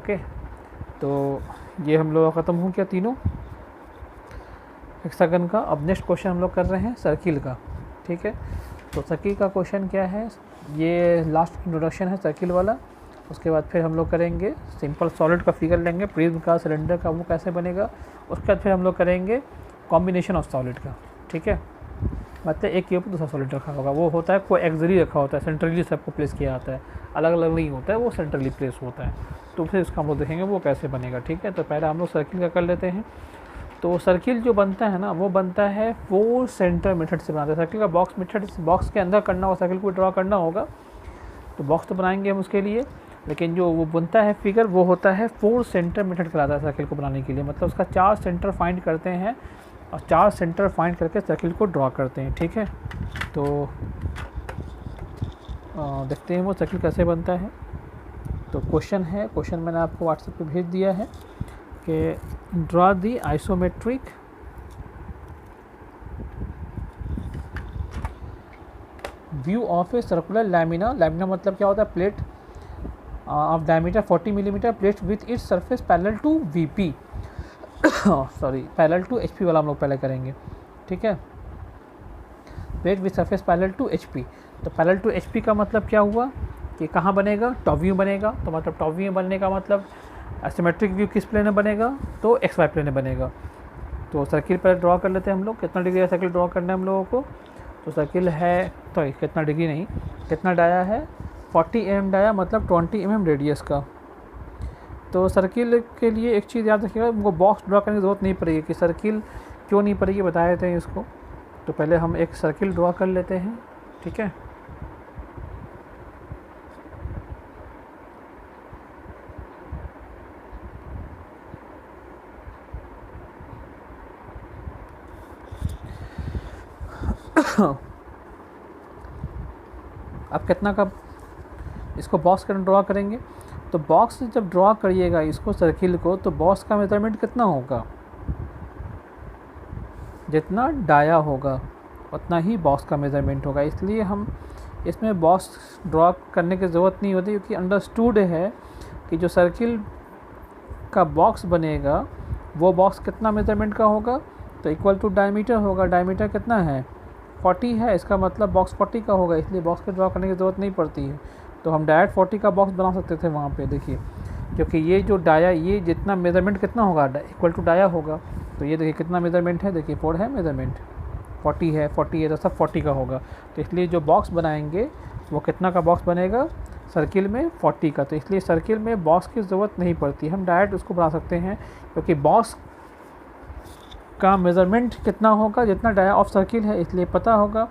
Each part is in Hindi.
ओके, तो ये हम लोग ख़त्म हो गया तीनों हेक्सागन का। अब नेक्स्ट क्वेश्चन हम लोग कर रहे हैं सर्किल का। ठीक है, तो सर्किल का क्वेश्चन क्या है, ये लास्ट इंट्रोडक्शन है सर्किल वाला। उसके बाद फिर हम लोग करेंगे सिंपल सॉलिड का फिगर लेंगे, प्रिज्म का, सिलेंडर का, वो कैसे बनेगा। उसके बाद फिर हम लोग करेंगे कॉम्बिनेशन ऑफ सॉलिड का। ठीक है, मतलब एक के ऊपर दूसरा सॉलिड रखा होगा, वो होता है कोई एक्सरी रखा होता है, सेंट्रली सबको प्लेस किया जाता है, अलग अलग नहीं होता है, वो सेंट्रली प्लेस होता है। तो फिर इसका हम लोग देखेंगे वो कैसे बनेगा। ठीक है, तो पहले हम लोग सर्किल का कर लेते हैं। तो सर्किल जो बनता है ना, वो बनता है 4 सेंटर मेथड से बनता है। सर्किल का बॉक्स मेथड, बॉक्स के अंदर करना होगा, सर्किल को ड्रॉ करना होगा, तो बॉक्स तो बनाएंगे हम उसके लिए, लेकिन जो वो बनता है फिगर वो होता है 4 सेंटर मेथड कहलाता है सर्किल को बनाने के लिए। मतलब उसका 4 सेंटर फाइंड करते हैं और 4 सेंटर फाइंड करके सर्किल को ड्रॉ करते हैं। ठीक है, तो देखते हैं वो सर्किल कैसे बनता है। तो क्वेश्चन है, क्वेश्चन मैंने आपको व्हाट्सएप पे भेज दिया है कि draw the isometric view of a circular lamina. Lamina मतलब क्या होता है, plate of diameter 40 millimetre, plate with its surface parallel to VP, sorry parallel to HP वाला हम लोग पहले करेंगे। ठीक है, plate with surface parallel to HP. तो पैरेलल टू एचपी का मतलब क्या हुआ कि कहाँ बनेगा, टॉप व्यू बनेगा। तो मतलब टॉप व्यू बनने का मतलब एसिमेट्रिक व्यू किस प्लेन में बनेगा, तो एक्स वाई प्लेन में बनेगा। तो सर्किल पर ड्रॉ कर लेते हैं हम लोग। कितना डिग्री का सर्किल ड्रॉ करना है हम लोगों को। तो सर्किल है, तो कितना डिग्री नहीं, कितना डाया है, 40 mm डाया, मतलब 20 mm रेडियस का। तो सर्किल के लिए एक चीज़ याद रखिएगा, उनको बॉक्स ड्रॉ करने की ज़रूरत नहीं पड़ेगी। कि सर्किल क्यों नहीं पड़ेगी बता देते हैं इसको। तो पहले हम एक सर्किल ड्रॉ कर लेते हैं। ठीक है, अब कितना का इसको बॉक्स करके ड्रॉ करेंगे। तो बॉक्स जब ड्रॉ करिएगा इसको सर्किल को, तो बॉक्स का मेजरमेंट कितना होगा, जितना डाया होगा उतना ही बॉक्स का मेजरमेंट होगा। इसलिए हम इसमें बॉक्स ड्रॉ करने की ज़रूरत नहीं होती, क्योंकि अंडरस्टूड है कि जो सर्किल का बॉक्स बनेगा वो बॉक्स कितना मेजरमेंट का होगा, तो इक्वल टू डायमीटर होगा। डायमीटर कितना है, 40 है, इसका मतलब बॉक्स 40 का होगा, इसलिए बॉक्स को ड्रॉ करने की ज़रूरत नहीं पड़ती है। तो हम डायरेक्ट 40 का बॉक्स बना सकते थे वहाँ पे, देखिए, क्योंकि ये जो डाया, ये जितना मेजरमेंट कितना होगा, इक्वल टू डाया होगा। तो ये देखिए कितना मेजरमेंट है, देखिए 4 है मेजरमेंट, 40 है, 40 है, तो सब 40 का होगा। तो इसलिए जो बॉक्स बनाएंगे वो कितना का बॉक्स बनेगा, सर्किल में 40 का। तो इसलिए सर्किल में बॉक्स की ज़रूरत नहीं पड़ती, हम डायरेक्ट उसको बना सकते हैं, क्योंकि बॉक्स का मेज़रमेंट कितना होगा, जितना डाया ऑफ सर्किल है, इसलिए पता होगा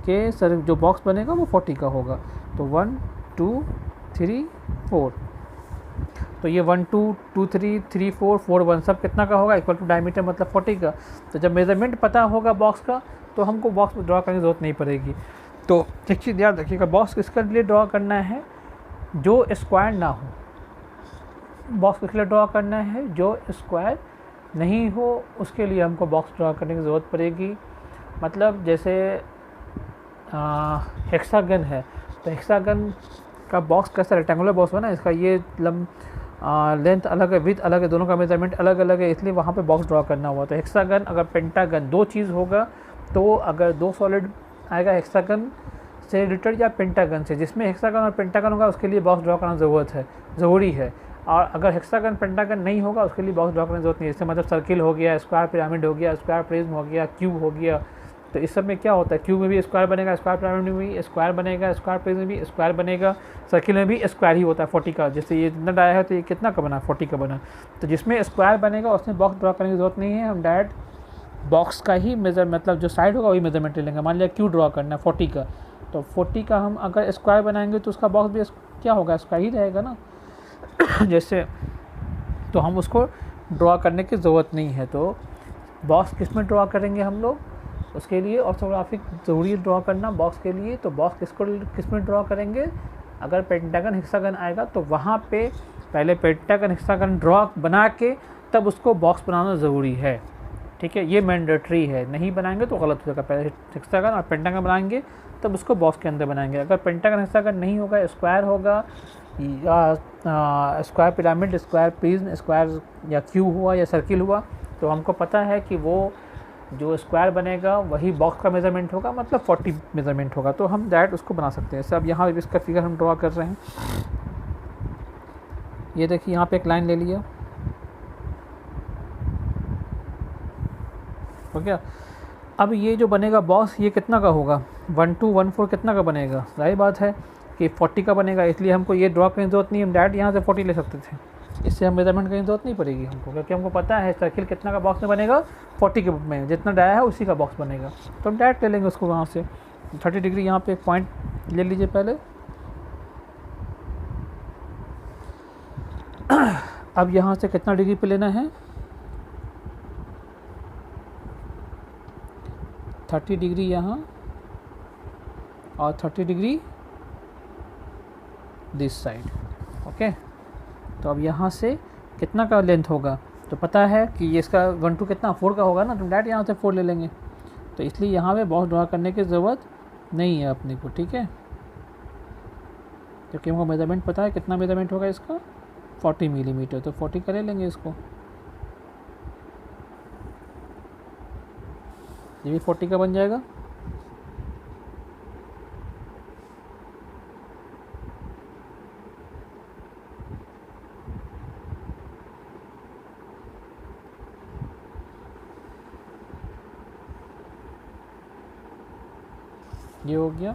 कि सर जो बॉक्स बनेगा वो 40 का होगा। तो 1 2 3 4, तो ये 1 2 2 3 3 4 4 1 सब कितना का होगा, इक्वल टू डायमीटर मतलब 40 का। तो जब मेज़रमेंट पता होगा बॉक्स का, तो हमको बॉक्स ड्रॉ करने की ज़रूरत नहीं पड़ेगी। तो एक चीज़ याद रखिएगा, बॉक्स किसके लिए ड्रॉ करना है, जो स्क्वायर ना हो। बॉक्स किसके लिए ड्रॉ करना है, जो स्क्वायर नहीं हो, उसके लिए हमको बॉक्स ड्रॉ करने की ज़रूरत पड़ेगी। मतलब जैसे हेक्सागन है, तो हेक्सागन का बॉक्स कैसा रेक्टेंगुलर बॉक्स है ना, इसका ये लेंथ अलग है, विड्थ अलग है, दोनों का मेजरमेंट अलग अलग है, इसलिए वहाँ पे बॉक्स ड्रॉ करना हुआ। तो हेक्सागन अगर पेंटागन, दो चीज़ होगा, तो अगर दो सॉलिड आएगा हेक्सागन से रिलेटेड या पेंटागन से, जिसमें हेक्सागन और पेंटागन होगा उसके लिए बॉक्स ड्रॉ करना ज़रूरी है। और अगर हेक्सागन पेंटागन नहीं होगा उसके लिए बॉक्स ड्रॉ करने की ज़रूरत नहीं है। जैसे मतलब सर्किल हो गया, स्क्वायर पिरामिड हो गया, स्क्वायर प्रिज्म हो गया, क्यूब हो गया। तो इस सब में क्या होता है, क्यूब में भी स्क्वायर बनेगा, स्क्वायर पिरामिड में भी स्क्वायर बनेगा, स्क्वायर प्रिज्म में भी स्क्वायर बनेगा, सर्किल में भी स्क्वायर ही होता है 40 का। जैसे ये इतना डाया है तो ये कितना का बना, 40 का बना। तो जिसमें स्क्वायर बनेगा उसमें बॉक्स ड्रॉ करने की ज़रूरत नहीं है, हम डायरेक्ट बॉक्स का ही मेजर, मतलब जो साइड होगा वही मेजरमेंट ले लेंगे। मान लिया क्यू ड्रॉ करना है 40 का, तो 40 का हम अगर स्क्वायर बनाएंगे तो उसका बॉक्स भी क्या होगा, स्क्वायर ही रहेगा ना। जैसे तो हम उसको ड्रॉ करने की ज़रूरत नहीं है। तो बॉक्स किस में ड्रॉ करेंगे हम लोग, उसके लिए ऑर्थोग्राफिक ज़रूरी है ड्रॉ करना बॉक्स के लिए। तो बॉक्स किस में ड्रॉ करेंगे, अगर पेंटागन हेक्सागन आएगा तो वहाँ पे पहले पेंटागन हेक्सागन ड्रॉ बना के तब उसको बॉक्स बनाना ज़रूरी है। ठीक है, ये मैंडेटरी है, नहीं बनाएंगे तो गलत हो जाएगा। पहले हेक्सागन और पेंटागन बनाएंगे तब उसको बॉक्स के अंदर बनाएंगे। अगर पेंटागन हेक्सागन नहीं होगा, स्क्वायर होगा, या square pyramid, square prism, square या क्यूब हुआ या सर्किल हुआ, तो हमको पता है कि वो जो स्क्वायर बनेगा वही बॉक्स का मेज़रमेंट होगा, मतलब 40 मेज़रमेंट होगा। तो हम डायरेक्ट उसको बना सकते हैं। जैसे अब यहाँ इसका फिगर हम ड्रॉ कर रहे हैं। ये देखिए यहाँ पे एक लाइन ले लिया, हो गया। अब ये जो बनेगा बॉक्स, ये कितना का होगा, 1214 कितना का बनेगा, जाहिर बात है कि 40 का बनेगा। इसलिए हमको ये ड्रॉ करने की ज़रूरत नहीं, हम डायरेक्ट यहाँ से 40 ले सकते थे। इससे हम मेजरमेंट करने की ज़रूरत नहीं पड़ेगी हमको, क्योंकि हमको पता है सर्किल कितना का बॉक्स में बनेगा, 40 के में जितना डाया है उसी का बॉक्स बनेगा। तो हम डायरेक्ट ले लेंगे उसको वहाँ से। 30 डिग्री यहाँ पे एक पॉइंट ले लीजिए पहले। अब यहाँ से कितना डिग्री पे लेना है, 30 डिग्री यहाँ और 30 डिग्री दिस साइड। ओके, तो अब यहाँ से कितना का लेंथ होगा, तो पता है कि ये इसका 1 2 कितना 4 का होगा ना, तो डायरेक्ट यहाँ से 4 ले लेंगे। तो इसलिए यहाँ पे बॉक्स ड्रा करने की ज़रूरत नहीं है अपने को, ठीक है, क्योंकि हमको मेजरमेंट पता है कितना मेजरमेंट होगा इसका, 40 मिलीमीटर। तो 40 का ले लेंगे इसको। ये भी 40 का बन जाएगा। ये हो गया।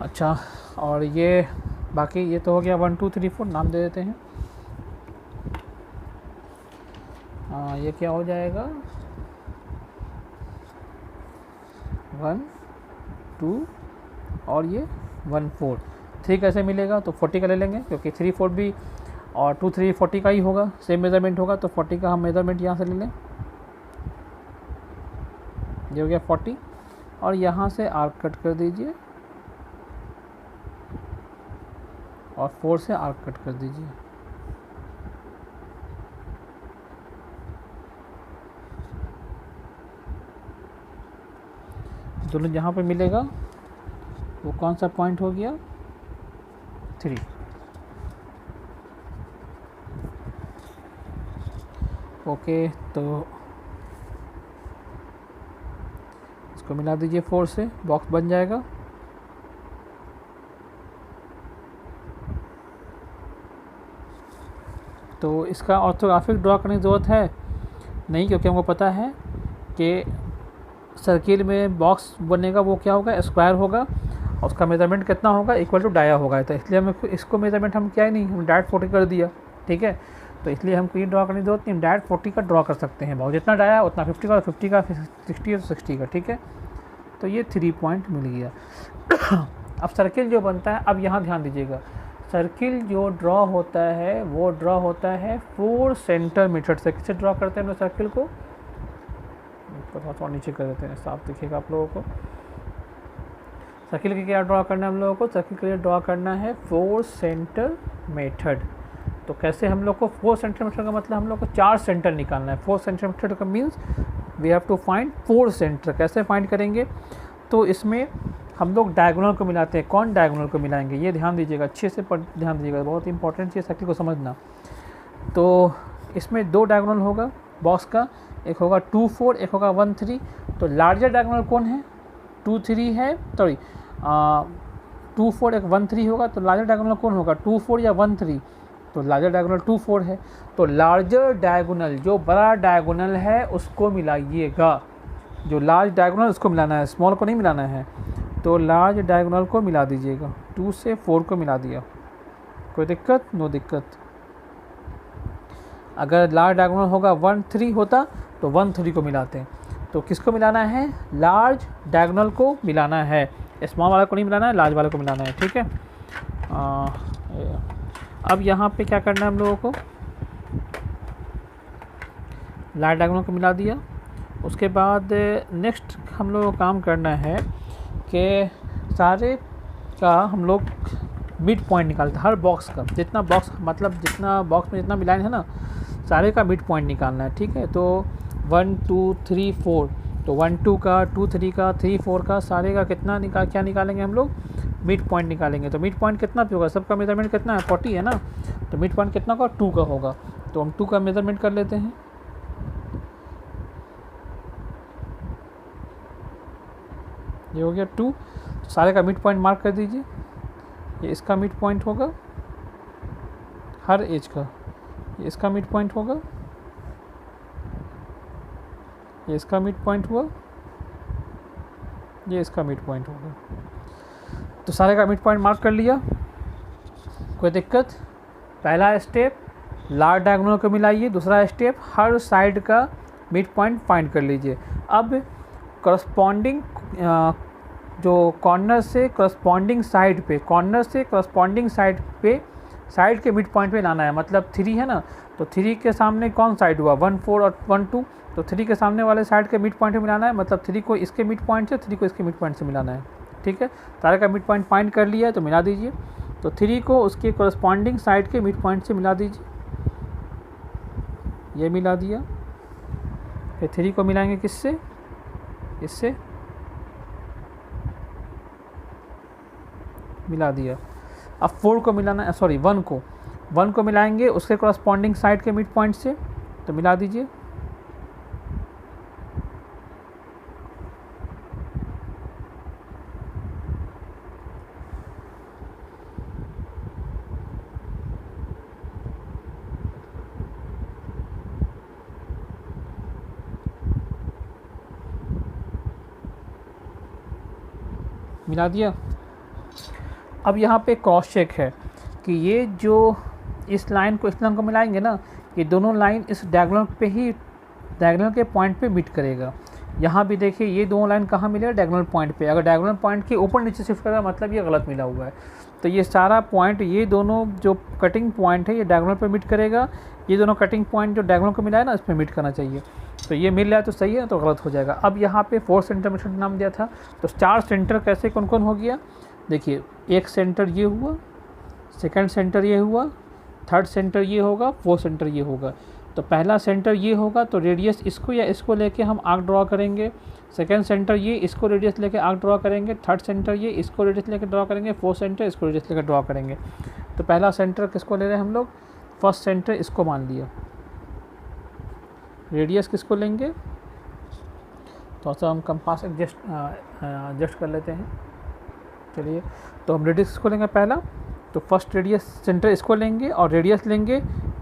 अच्छा, और ये बाकी ये तो हो गया 1 2 3 4, नाम दे देते हैं। ये क्या हो जाएगा, 1 2 और ये 1 4। 3 कैसे मिलेगा, तो 40 का ले लेंगे, क्योंकि 3 4 भी और 2 3 40 का ही होगा, सेम मेज़रमेंट होगा। तो 40 का हम मेज़रमेंट यहाँ से ले लें। ये हो गया 40, और यहाँ से आर्क कट कर दीजिए और 4 से आर्क कट कर दीजिए। दोनों जहाँ पे मिलेगा वो कौन सा पॉइंट हो गया, 3। ओके, तो इसको मिला दीजिए 4 से, बॉक्स बन जाएगा। तो इसका ऑर्थोग्राफिक ड्रॉ करने की ज़रूरत है नहीं, क्योंकि हमको पता है कि सर्किल में बॉक्स बनेगा वो क्या होगा, स्क्वायर होगा, और उसका मेज़रमेंट कितना होगा, इक्वल टू डाया होगा। तो इसलिए हमें इसको मेज़रमेंट हम क्या ही नहीं, हम डायरेक्ट 40 कर दिया, ठीक है। तो इसलिए हमको ये ड्रॉ करने की जरूरत नहीं, डायरेक्ट 40 का ड्रॉ कर सकते हैं बॉक्स, जितना डाया उतना 50 का, 50 का 60 है तो 60 का, ठीक है। तो ये 3 पॉइंट मिल गया। अब सर्किल जो बनता है, अब यहाँ ध्यान दीजिएगा, सर्किल जो ड्रॉ होता है वो ड्रॉ होता है 4 सेंटर मेथड से। किससे ड्रॉ करते हैं हम सर्किल को, थोड़ा नीचे कर देते हैं, साफ दिखेगा आप लोगों को। सर्किल के क्या ड्रॉ करना है हम लोगों को, सर्किल के लिए ड्रॉ करना है 4 सेंटर मेथड। तो कैसे हम लोग को 4 सेंटर मेथड का मतलब हम लोग को 4 सेंटर निकालना है। 4 सेंटर मेथड का means we have to find 4 centre. कैसे फाइंड करेंगे, तो इसमें हम लोग डायगोनल को मिलाते हैं। कौन डायगोनल को मिलाएंगे, ये ध्यान दीजिएगा, अच्छे से ध्यान दीजिएगा, बहुत इंपॉर्टेंट चीज़ सर्किल को समझना। तो इसमें 2 डायगोनल होगा बॉक्स का, एक होगा 2 4, एक होगा 1 3। तो लार्जर डायगोनल कौन है, 2 3 है, सॉरी 2 4 एक 1 3 होगा। तो लार्जर डायगोनल कौन होगा, 2 4 या 1 3। तो लार्जर डायगोनल 2 4 है। तो लार्जर डायगोनल जो बड़ा डायगोनल है उसको मिलाइएगा, जो लार्ज डायगोनल उसको मिलाना है, स्मॉल को नहीं मिलाना है। तो लार्ज डायगोनल को मिला दीजिएगा, 2 से 4 को मिला दिया, कोई दिक्कत, नो दिक्कत। अगर लार्ज डायगोनल होगा 1 3 होता तो 1 3 को मिलाते हैं। तो किसको मिलाना है, लार्ज डायगोनल को मिलाना है, स्मॉल वाले को नहीं मिलाना है, लार्ज वाले को मिलाना है, ठीक है। अब यहाँ पे क्या करना है हम लोगों को, लार्ज डायगोनल को मिला दिया। उसके बाद नेक्स्ट हम लोगों को काम करना है कि सारे का हम लोग मिड पॉइंट निकालते हैं, हर बॉक्स का जितना बॉक्स, मतलब जितना बॉक्स में जितना भी लाइन है ना, सारे का मिड पॉइंट निकालना है, ठीक है। तो 1 2 3 4, तो 1 2 का, 2 3 का, 3 4 का, सारे का कितना क्या निकालेंगे हम लोग, मिड पॉइंट निकालेंगे। तो मिड पॉइंट कितना पे होगा, सबका मेजरमेंट कितना है 40 है ना, तो मिड पॉइंट कितना होगा 2 का होगा। तो हम 2 का मेजरमेंट कर लेते हैं। ये हो गया 2। तो सारे का मिड पॉइंट मार्क कर दीजिए। ये इसका मिड पॉइंट होगा हर एज का, ये इसका मिड पॉइंट होगा, ये इसका मिड पॉइंट हुआ, ये इसका मिड पॉइंट होगा। तो सारे का मिड पॉइंट मार्क कर लिया, कोई दिक्कत। पहला स्टेप लार्ज डायगोनल को मिलाइए, दूसरा स्टेप हर साइड का मिड पॉइंट फाइंड कर लीजिए। अब करस्पॉन्डिंग जो कॉर्नर से करस्पॉन्डिंग साइड पे, कॉर्नर से करस्पॉन्डिंग साइड पे, साइड के मिड पॉइंट पे लाना है। मतलब 3 है ना, तो 3 के सामने कौन साइड हुआ 1 4 और 1 2, तो 3 के सामने वाले साइड के मिड पॉइंट पे मिलाना है। मतलब 3 को इसके मिड पॉइंट से, 3 को इसके मिड पॉइंट से मिलाना है। ठीक है, सारे का मिड पॉइंट फाइंड कर लिया है तो मिला दीजिए। तो 3 को उसके करस्पॉन्डिंग साइड के मिड पॉइंट से मिला दीजिए, ये मिला दिया। फिर 3 को मिलाएंगे किससे, इससे मिला दिया। अब 4 को मिलाना है, सॉरी 1 को मिलाएंगे उसके करस्पॉन्डिंग साइड के मिड पॉइंट से, तो मिला दीजिए। मिला दिया। अब यहाँ पे क्रॉस चेक है कि ये जो इस लाइन को इस लाइन को मिलाएंगे ना, ये दोनों लाइन इस डायगोनल पे ही, डायगोनल के पॉइंट पे मीट करेगा। यहाँ भी देखिए ये दोनों लाइन कहाँ मिलेगा, डायगोनल पॉइंट पे। अगर डायगोनल पॉइंट के ऊपर नीचे शिफ्ट करेगा मतलब ये गलत मिला हुआ है। तो ये सारा पॉइंट, ये दोनों जो कटिंग पॉइंट है ये डायगोनल पे मीट करेगा, ये दोनों कटिंग पॉइंट जो डायगोनल को मिला है ना इस पर मीट करना चाहिए। तो ये मिल रहा है तो सही है, तो गलत हो जाएगा। अब यहाँ पे 4 सेंटर मेथड नाम दिया था, तो 4 सेंटर कैसे कौन कौन हो गया, देखिए एक सेंटर ये हुआ, सेकंड सेंटर ये हुआ, थर्ड सेंटर ये होगा, फोर्थ सेंटर ये होगा। तो पहला सेंटर ये होगा तो रेडियस इसको या इसको लेके हम आर्क ड्रॉ करेंगे। सेकंड सेंटर ये, इसको रेडियस लेके आर्क ड्रॉ करेंगे। थर्ड सेंटर ये, इसको रेडियस लेके ड्रॉ करेंगे। फोर्थ सेंटर इसको रेडियस लेकर ड्रॉ करेंगे। तो पहला सेंटर किसको ले रहे हैं हम लोग, फर्स्ट सेंटर इसको मान लिया। रेडियस किसको लेंगे, तो सा हम कंपास एडजस्ट कर लेते हैं। चलिए, तो हम रेडियस इसको लेंगे पहला, तो फर्स्ट रेडियस सेंटर इसको लेंगे और रेडियस लेंगे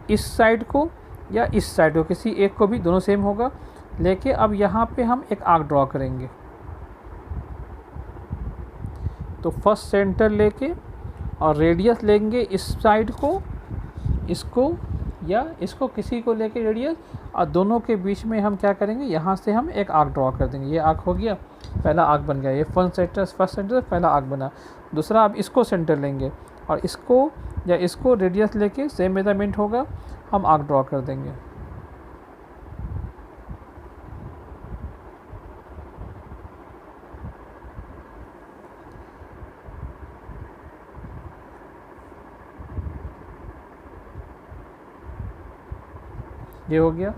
इस साइड को या इस साइड को, किसी एक को भी, दोनों सेम होगा लेके अब यहाँ पे हम एक आर्क ड्रॉ करेंगे। तो फर्स्ट सेंटर लेके और रेडियस लेंगे इस साइड को, इसको या इसको, किसी को लेके रेडियस, और दोनों के बीच में हम क्या करेंगे, यहाँ से हम एक आर्क ड्रॉ कर देंगे। ये आर्क हो गया, पहला आर्क बन गया। ये फर्स्ट सेंटर पहला आर्क बना। दूसरा अब इसको सेंटर लेंगे और इसको या इसको रेडियस लेके सेम मेजरमेंट होगा, हम आर्क ड्रॉ कर देंगे। ये हो गया,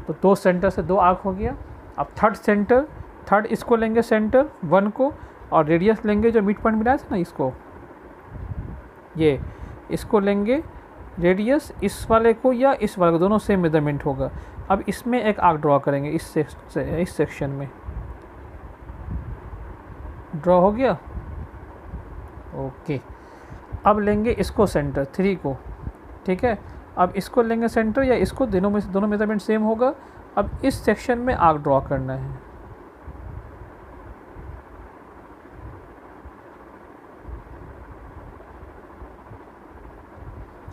तो 2 सेंटर से 2 आर्क हो गया। अब थर्ड सेंटर, थर्ड इसको लेंगे सेंटर 1 को और रेडियस लेंगे जो मिड पॉइंट मिला था ना इसको, ये इसको लेंगे रेडियस इस वाले को या इस वाले को, दोनों सेम मेजरमेंट होगा। अब इसमें एक आर्क ड्रॉ करेंगे इस सेक्शन में। ड्रॉ हो गया, ओके। अब लेंगे इसको सेंटर 3 को, ठीक है। अब इसको लेंगे सेंटर या इसको, दोनों में दोनों मेजरमेंट सेम होगा। अब इस सेक्शन में आर्क ड्रॉ करना है।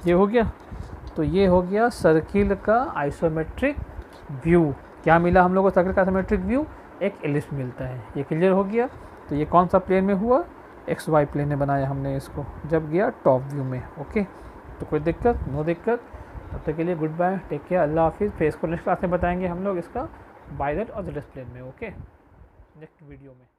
ये हो गया, तो ये हो गया सर्किल का आइसोमेट्रिक व्यू। क्या मिला हम लोग को, सर्किल का आइसोमेट्रिक व्यू, एक एलिप्स मिलता है। ये क्लियर हो गया। तो ये कौन सा प्लेन में हुआ, XY प्लेन में बनाया हमने इसको, जब गया टॉप व्यू में। ओके, तो कोई दिक्कत, नो दिक्कत। तब तक के लिए गुड बाय, टेक केयर, अल्लाह हाफिज़। फिर इसको नेक्स्ट क्लास में बताएंगे हम लोग इसका बाय दैट और जेड प्लेन में। ओके, नेक्स्ट वीडियो में।